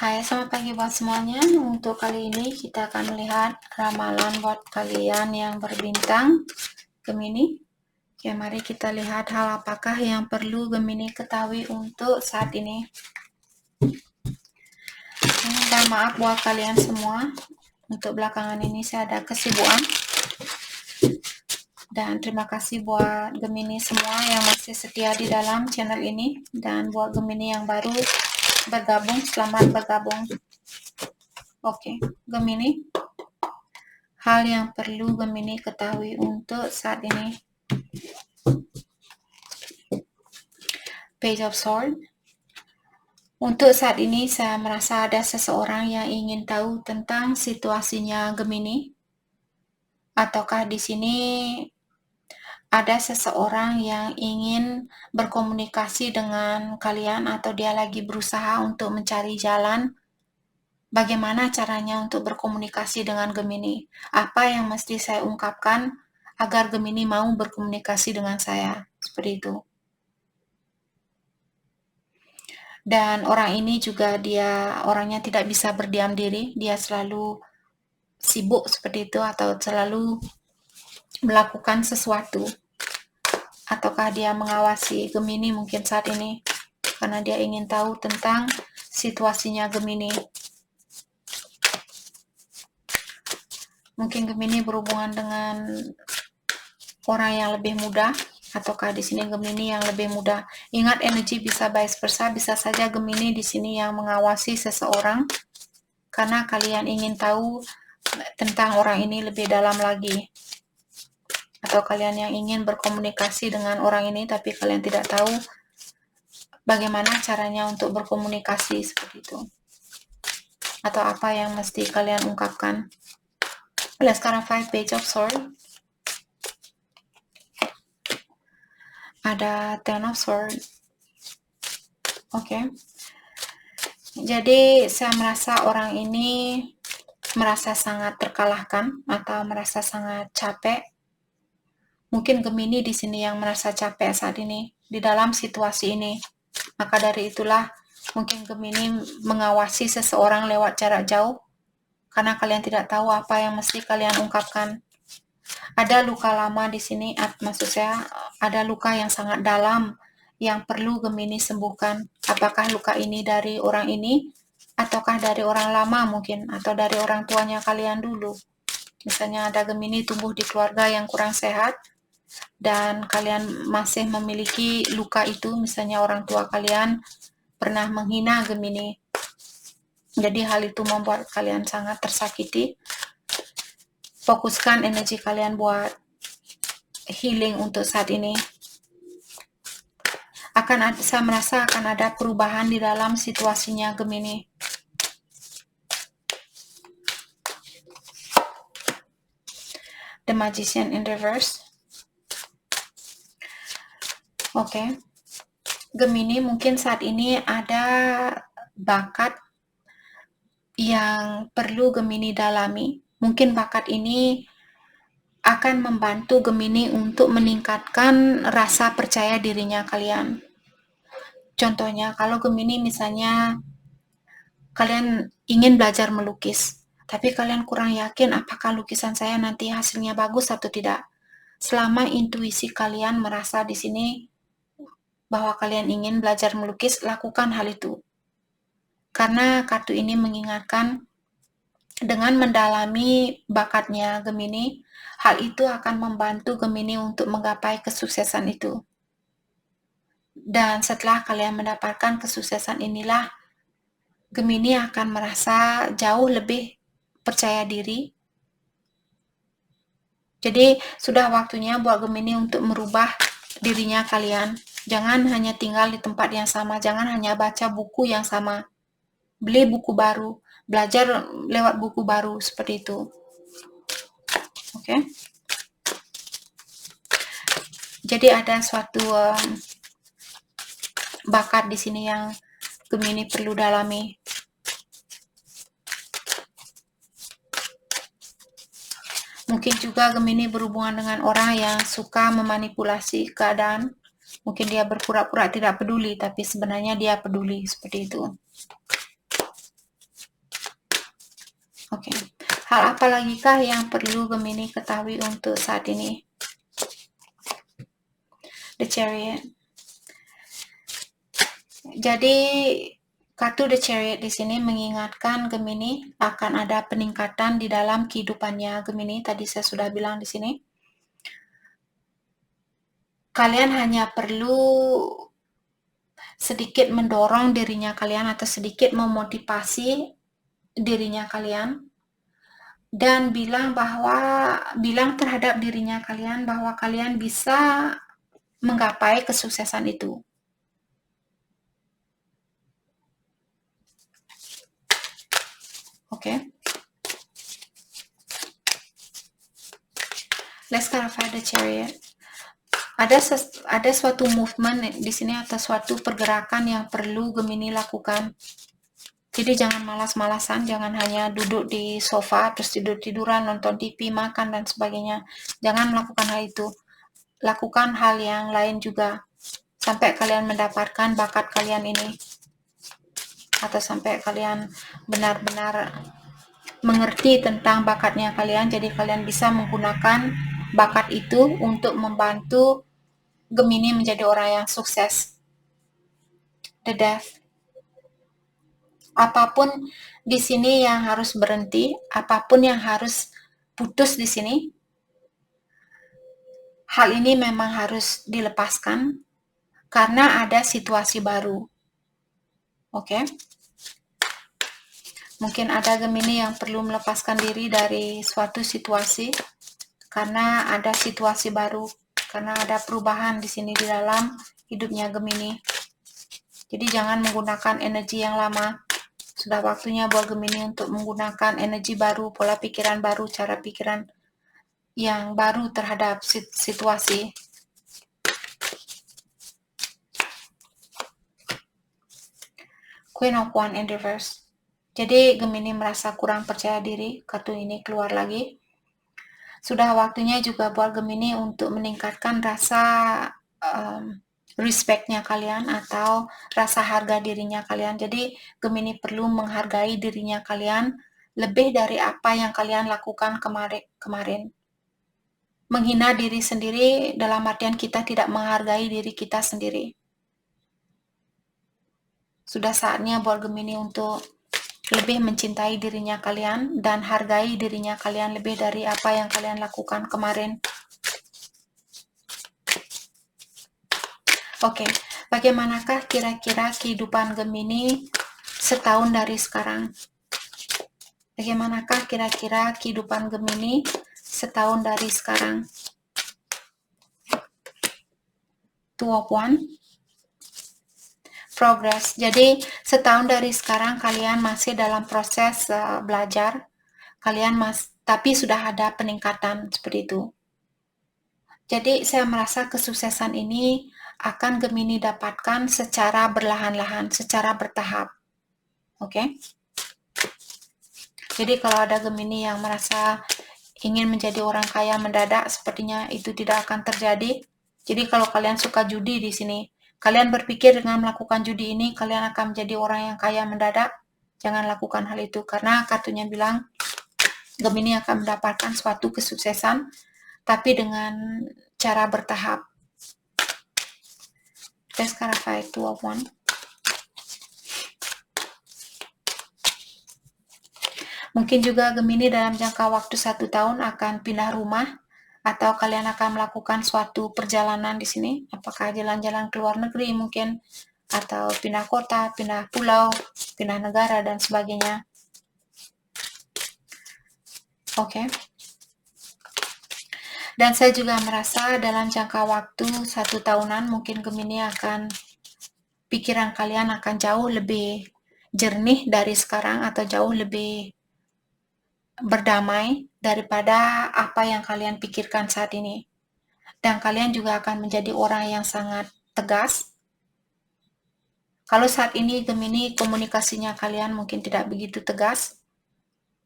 Hai, selamat pagi buat semuanya. Untuk kali ini kita akan melihat ramalan buat kalian yang berbintang Gemini. Oke, mari kita lihat hal apakah yang perlu Gemini ketahui untuk saat ini. Dan maaf buat kalian semua, untuk belakangan ini saya ada kesibukan. Dan terima kasih buat Gemini semua yang masih setia di dalam channel ini. Dan buat Gemini yang baru bergabung, selamat bergabung. Oke, Gemini. Hal yang perlu Gemini ketahui untuk saat ini. Page of Swords. Untuk saat ini saya merasa ada seseorang yang ingin tahu tentang situasinya Gemini. Ataukah di sini ada seseorang yang ingin berkomunikasi dengan kalian atau dia lagi berusaha untuk mencari jalan bagaimana caranya untuk berkomunikasi dengan Gemini. Apa yang mesti saya ungkapkan agar Gemini mau berkomunikasi dengan saya. Seperti itu. Dan orang ini juga dia orangnya tidak bisa berdiam diri. Dia selalu sibuk seperti itu atau selalu melakukan sesuatu. Ataukah dia mengawasi Gemini mungkin saat ini. Karena dia ingin tahu tentang situasinya Gemini. Mungkin Gemini berhubungan dengan orang yang lebih muda, ataukah di sini Gemini yang lebih muda. Ingat, energi bisa vice versa, bisa saja Gemini di sini yang mengawasi seseorang karena kalian ingin tahu tentang orang ini lebih dalam lagi. Atau kalian yang ingin berkomunikasi dengan orang ini tapi kalian tidak tahu bagaimana caranya untuk berkomunikasi seperti itu. Atau apa yang mesti kalian ungkapkan. Lihat sekarang 5 Page of Swords. Ada 10 of Swords. Oke. Jadi saya merasa orang ini merasa sangat terkalahkan atau merasa sangat capek. Mungkin Gemini di sini yang merasa capek saat ini di dalam situasi ini. Maka dari itulah mungkin Gemini mengawasi seseorang lewat jarak jauh karena kalian tidak tahu apa yang mesti kalian ungkapkan. Ada luka lama di sini, maksud saya ada luka yang sangat dalam yang perlu Gemini sembuhkan. Apakah luka ini dari orang ini ataukah dari orang lama mungkin atau dari orang tuanya kalian dulu. Misalnya ada Gemini tumbuh di keluarga yang kurang sehat dan kalian masih memiliki luka itu, misalnya orang tua kalian pernah menghina Gemini. Jadi hal itu membuat kalian sangat tersakiti. Fokuskan energi kalian buat healing untuk saat ini. Saya merasa akan ada perubahan di dalam situasinya Gemini. The Magician in reverse. Oke. Gemini mungkin saat ini ada bakat yang perlu Gemini dalami. Mungkin bakat ini akan membantu Gemini untuk meningkatkan rasa percaya dirinya kalian. Contohnya, kalau Gemini misalnya kalian ingin belajar melukis, tapi kalian kurang yakin apakah lukisan saya nanti hasilnya bagus atau tidak. Selama intuisi kalian merasa di sini bahwa kalian ingin belajar melukis, lakukan hal itu. Karena kartu ini mengingatkan dengan mendalami bakatnya Gemini, hal itu akan membantu Gemini untuk menggapai kesuksesan itu. Dan setelah kalian mendapatkan kesuksesan inilah, Gemini akan merasa jauh lebih percaya diri. Jadi sudah waktunya buat Gemini untuk merubah dirinya kalian. Jangan hanya tinggal di tempat yang sama, jangan hanya baca buku yang sama. Beli buku baru, belajar lewat buku baru, seperti itu. Oke. Jadi ada suatu bakat di sini yang Gemini perlu dalami. Mungkin juga Gemini berhubungan dengan orang yang suka memanipulasi keadaan. Mungkin dia berpura-pura tidak peduli, tapi sebenarnya dia peduli, seperti itu. Oke. Hal apa lagi kah yang perlu Gemini ketahui untuk saat ini? The Chariot. Jadi kartu The Chariot di sini mengingatkan Gemini akan ada peningkatan di dalam kehidupannya Gemini. Tadi saya sudah bilang di sini. Kalian hanya perlu sedikit mendorong dirinya kalian atau sedikit memotivasi dirinya kalian dan bilang terhadap dirinya kalian bahwa kalian bisa menggapai kesuksesan itu. Oke. Let's clarify the Chariot. Ada suatu movement di sini atau suatu pergerakan yang perlu Gemini lakukan. Jadi jangan malas-malasan, jangan hanya duduk di sofa terus tidur-tiduran, nonton TV, makan dan sebagainya. Jangan melakukan hal itu. Lakukan hal yang lain juga sampai kalian mendapatkan bakat kalian ini. Atau sampai kalian benar-benar mengerti tentang bakatnya kalian, jadi kalian bisa menggunakan bakat itu untuk membantu Gemini menjadi orang yang sukses. The Death. Apapun di sini yang harus berhenti, apapun yang harus putus di sini, hal ini memang harus dilepaskan karena ada situasi baru. Oke? Mungkin ada Gemini yang perlu melepaskan diri dari suatu situasi karena ada situasi baru, karena ada perubahan di sini di dalam hidupnya Gemini. Jadi jangan menggunakan energi yang lama. Sudah waktunya buat Gemini untuk menggunakan energi baru, pola pikiran baru, cara pikiran yang baru terhadap situasi. Queen of Wands in reverse. Jadi Gemini merasa kurang percaya diri, kartu ini keluar lagi. Sudah waktunya juga buat Gemini untuk meningkatkan rasa respect-nya kalian atau rasa harga dirinya kalian. Jadi Gemini perlu menghargai dirinya kalian lebih dari apa yang kalian lakukan kemarin. Menghina diri sendiri dalam artian kita tidak menghargai diri kita sendiri. Sudah saatnya buat Gemini untuk lebih mencintai dirinya kalian dan hargai dirinya kalian lebih dari apa yang kalian lakukan kemarin. Oke, bagaimanakah kira-kira kehidupan Gemini setahun dari sekarang? Bagaimanakah kira-kira kehidupan Gemini setahun dari sekarang? Two of Wands. Progress. Jadi setahun dari sekarang kalian masih dalam proses belajar. Tapi sudah ada peningkatan seperti itu. Jadi saya merasa kesuksesan ini akan Gemini dapatkan secara berlahan-lahan, secara bertahap. Oke? Jadi kalau ada Gemini yang merasa ingin menjadi orang kaya mendadak, sepertinya itu tidak akan terjadi. Jadi kalau kalian suka judi di sini, kalian berpikir dengan melakukan judi ini, kalian akan menjadi orang yang kaya mendadak, jangan lakukan hal itu. Karena kartunya bilang, Gemini akan mendapatkan suatu kesuksesan, tapi dengan cara bertahap. Let's clarify Two of Wands. Mungkin juga Gemini dalam jangka waktu 1 tahun akan pindah rumah, atau kalian akan melakukan suatu perjalanan di sini, apakah jalan-jalan ke luar negeri mungkin, atau pindah kota, pindah pulau, pindah negara, dan sebagainya. Oke. Dan saya juga merasa dalam jangka waktu 1 tahunan, mungkin Gemini pikiran kalian akan jauh lebih jernih dari sekarang, atau jauh lebih berdamai daripada apa yang kalian pikirkan saat ini. Dan kalian juga akan menjadi orang yang sangat tegas. Kalau saat ini Gemini komunikasinya kalian mungkin tidak begitu tegas,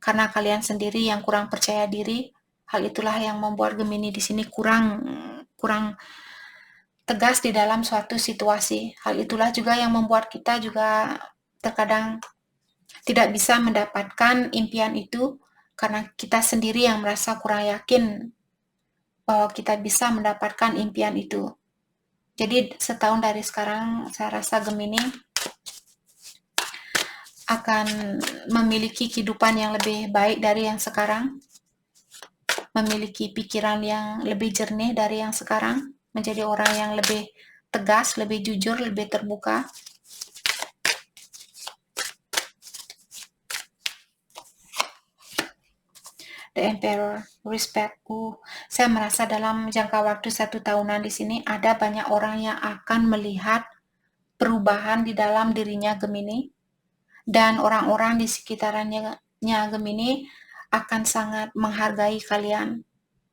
karena kalian sendiri yang kurang percaya diri. Hal itulah yang membuat Gemini di sini kurang tegas di dalam suatu situasi. Hal itulah juga yang membuat kita juga terkadang tidak bisa mendapatkan impian itu karena kita sendiri yang merasa kurang yakin bahwa kita bisa mendapatkan impian itu. Jadi setahun dari sekarang saya rasa Gemini akan memiliki kehidupan yang lebih baik dari yang sekarang, memiliki pikiran yang lebih jernih dari yang sekarang, menjadi orang yang lebih tegas, lebih jujur, lebih terbuka. The Emperor, respect. Saya merasa dalam jangka waktu 1 tahunan di sini ada banyak orang yang akan melihat perubahan di dalam dirinya Gemini, dan orang-orang di sekitarannya Gemini akan sangat menghargai kalian.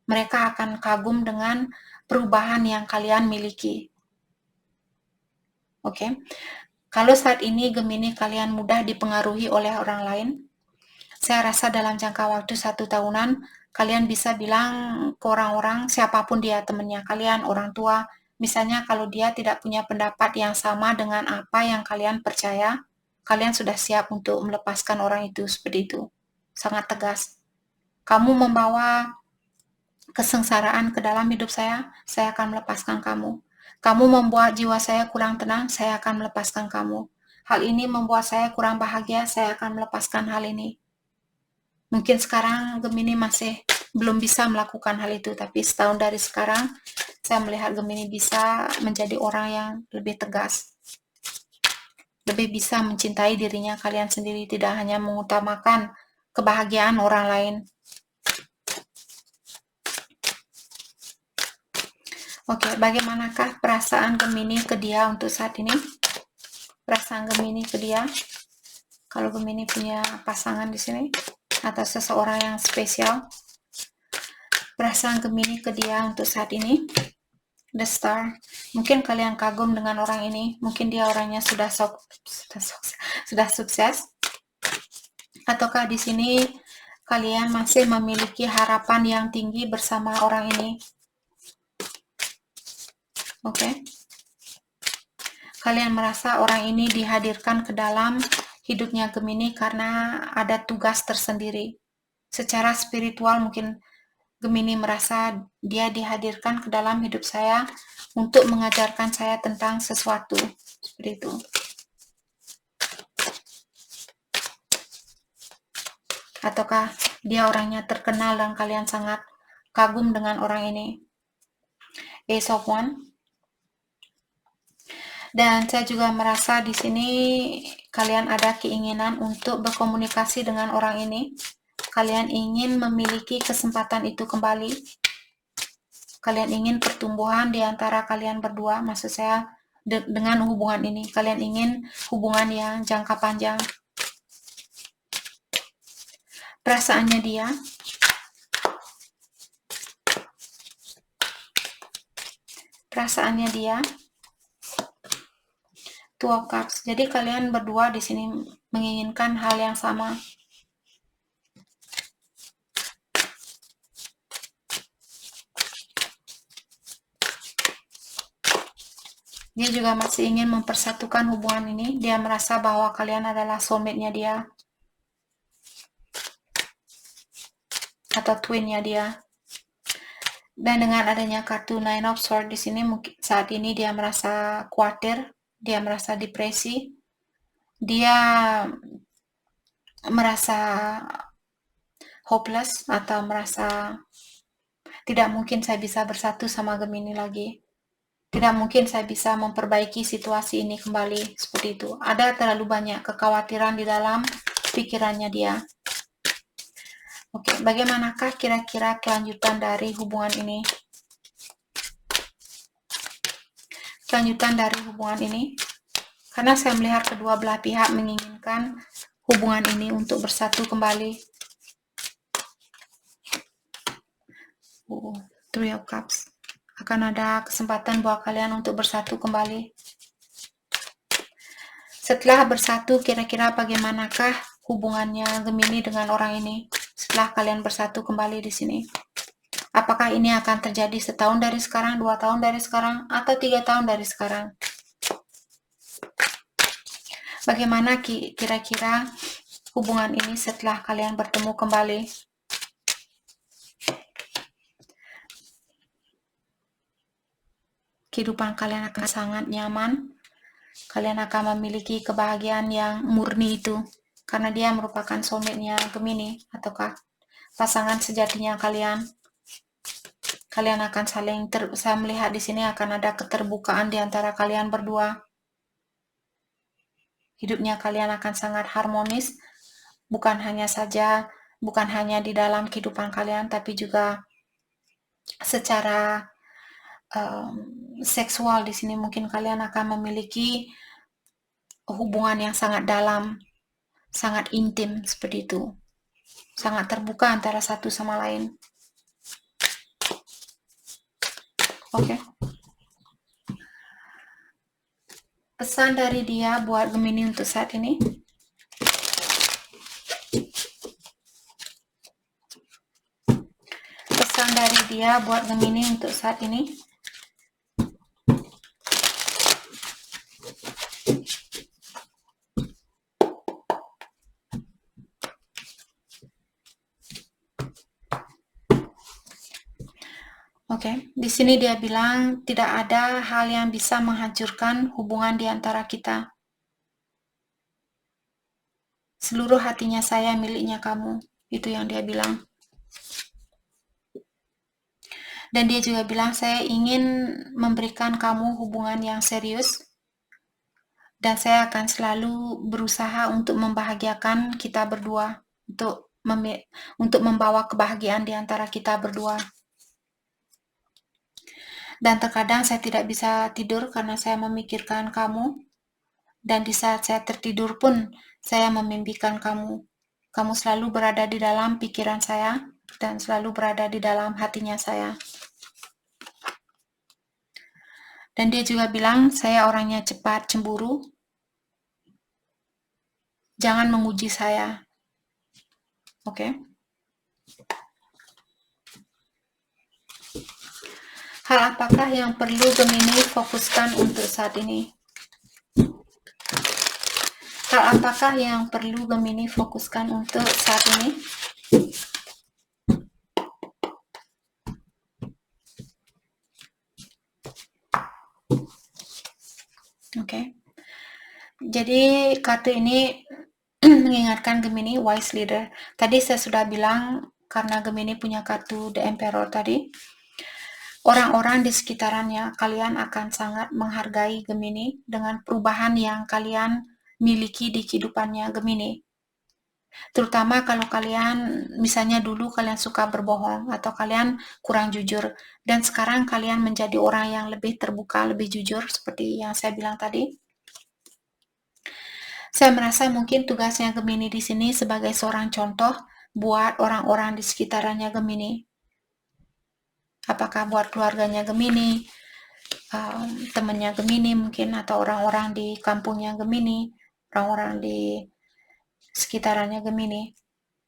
Mereka akan kagum dengan perubahan yang kalian miliki. Oke. Kalau saat ini Gemini kalian mudah dipengaruhi oleh orang lain, saya rasa dalam jangka waktu 1 tahunan, kalian bisa bilang ke orang-orang, siapapun dia, temannya kalian, orang tua, misalnya kalau dia tidak punya pendapat yang sama dengan apa yang kalian percaya, kalian sudah siap untuk melepaskan orang itu seperti itu. Sangat tegas. Kamu membawa kesengsaraan ke dalam hidup saya akan melepaskan kamu. Kamu membuat jiwa saya kurang tenang, saya akan melepaskan kamu. Hal ini membuat saya kurang bahagia, saya akan melepaskan hal ini. Mungkin sekarang Gemini masih belum bisa melakukan hal itu, tapi setahun dari sekarang saya melihat Gemini bisa menjadi orang yang lebih tegas, lebih bisa mencintai dirinya kalian sendiri, tidak hanya mengutamakan kebahagiaan orang lain. Oke, bagaimanakah perasaan Gemini ke dia untuk saat ini? Perasaan Gemini ke dia, kalau Gemini punya pasangan di sini atau seseorang yang spesial, perasaan Gemini ke dia untuk saat ini. The Star. Mungkin kalian kagum dengan orang ini, mungkin dia orangnya sudah sukses, ataukah di sini kalian masih memiliki harapan yang tinggi bersama orang ini? Oke. Kalian merasa orang ini dihadirkan ke dalam hidupnya Gemini karena ada tugas tersendiri. Secara spiritual mungkin Gemini merasa dia dihadirkan ke dalam hidup saya untuk mengajarkan saya tentang sesuatu. Seperti itu. Ataukah dia orangnya terkenal dan kalian sangat kagum dengan orang ini? Ace of Wands. Dan saya juga merasa di sini kalian ada keinginan untuk berkomunikasi dengan orang ini. Kalian ingin memiliki kesempatan itu kembali. Kalian ingin pertumbuhan di antara kalian berdua, maksud saya dengan hubungan ini. Kalian ingin hubungan yang jangka panjang. Perasaannya dia. Perasaannya dia. Two of Cups. Jadi kalian berdua di sini menginginkan hal yang sama. Dia juga masih ingin mempersatukan hubungan ini. Dia merasa bahwa kalian adalah soulmate-nya dia. Atau twin-nya dia. Dan dengan adanya kartu Nine of Swords di sini, mungkin saat ini dia merasa khawatir, dia merasa depresi, dia merasa hopeless atau merasa tidak mungkin saya bisa bersatu sama Gemini lagi. Tidak mungkin saya bisa memperbaiki situasi ini kembali seperti itu. Ada terlalu banyak kekhawatiran di dalam pikirannya dia. Oke, bagaimanakah kira-kira kelanjutan dari hubungan ini? Kelanjutan dari hubungan ini, karena saya melihat kedua belah pihak menginginkan hubungan ini untuk bersatu kembali. Three of Cups. Akan ada kesempatan buat kalian untuk bersatu kembali. Setelah bersatu, kira-kira bagaimanakah hubungannya Gemini dengan orang ini? Setelah kalian bersatu kembali di sini. Apakah ini akan terjadi setahun dari sekarang, 2 tahun dari sekarang, atau 3 tahun dari sekarang? Bagaimana kira-kira hubungan ini setelah kalian bertemu kembali. Kehidupan kalian akan sangat nyaman. Kalian akan memiliki kebahagiaan yang murni itu, karena dia merupakan soulmate-nya Gemini, ataukah pasangan sejatinya kalian. Kalian akan saling saya melihat di sini akan ada keterbukaan di antara kalian berdua. Hidupnya kalian akan sangat harmonis, bukan hanya di dalam kehidupan kalian, tapi juga secara seksual. Di sini mungkin kalian akan memiliki hubungan yang sangat dalam, sangat intim seperti itu, sangat terbuka antara satu sama lain. Oke. Pesan dari dia buat Gemini untuk saat ini. Pesan dari dia buat Gemini untuk saat ini. Oke, di sini dia bilang tidak ada hal yang bisa menghancurkan hubungan di antara kita. Seluruh hatinya saya miliknya kamu, itu yang dia bilang. Dan dia juga bilang, saya ingin memberikan kamu hubungan yang serius, dan saya akan selalu berusaha untuk membahagiakan kita berdua, untuk membawa kebahagiaan di antara kita berdua. Dan terkadang saya tidak bisa tidur karena saya memikirkan kamu, dan di saat saya tertidur pun saya memimpikan kamu. Kamu selalu berada di dalam pikiran saya dan selalu berada di dalam hatinya saya. Dan dia juga bilang, saya orangnya cepat cemburu. Jangan menguji saya. Oke. Hal apakah yang perlu Gemini fokuskan untuk saat ini? Hal apakah yang perlu Gemini fokuskan untuk saat ini? Oke. Jadi kartu ini mengingatkan Gemini wise leader. Tadi saya sudah bilang karena Gemini punya kartu The Emperor tadi. Orang-orang di sekitarannya kalian akan sangat menghargai Gemini dengan perubahan yang kalian miliki di kehidupannya Gemini. Terutama kalau kalian, misalnya dulu kalian suka berbohong atau kalian kurang jujur, dan sekarang kalian menjadi orang yang lebih terbuka, lebih jujur seperti yang saya bilang tadi. Saya merasa mungkin tugasnya Gemini di sini sebagai seorang contoh buat orang-orang di sekitarannya Gemini. Apakah buat keluarganya Gemini, temannya Gemini mungkin, atau orang-orang di kampungnya Gemini, orang-orang di sekitarannya Gemini.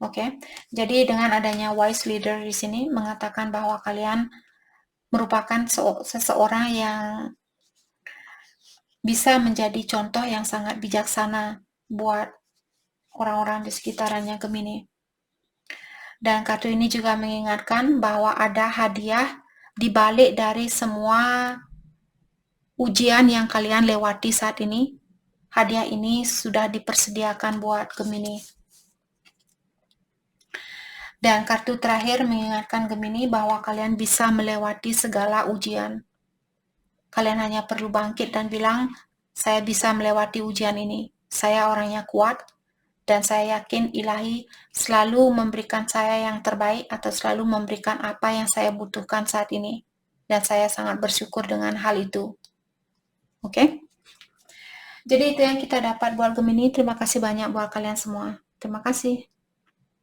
Oke. Jadi dengan adanya wise leader di sini mengatakan bahwa kalian merupakan seseorang yang bisa menjadi contoh yang sangat bijaksana buat orang-orang di sekitarannya Gemini. Dan kartu ini juga mengingatkan bahwa ada hadiah di balik dari semua ujian yang kalian lewati saat ini. Hadiah ini sudah dipersediakan buat Gemini. Dan kartu terakhir mengingatkan Gemini bahwa kalian bisa melewati segala ujian. Kalian hanya perlu bangkit dan bilang, saya bisa melewati ujian ini. Saya orangnya kuat, dan saya yakin Ilahi selalu memberikan saya yang terbaik atau selalu memberikan apa yang saya butuhkan saat ini. Dan saya sangat bersyukur dengan hal itu. Oke? Jadi itu yang kita dapat buat Gemini. Terima kasih banyak buat kalian semua. Terima kasih.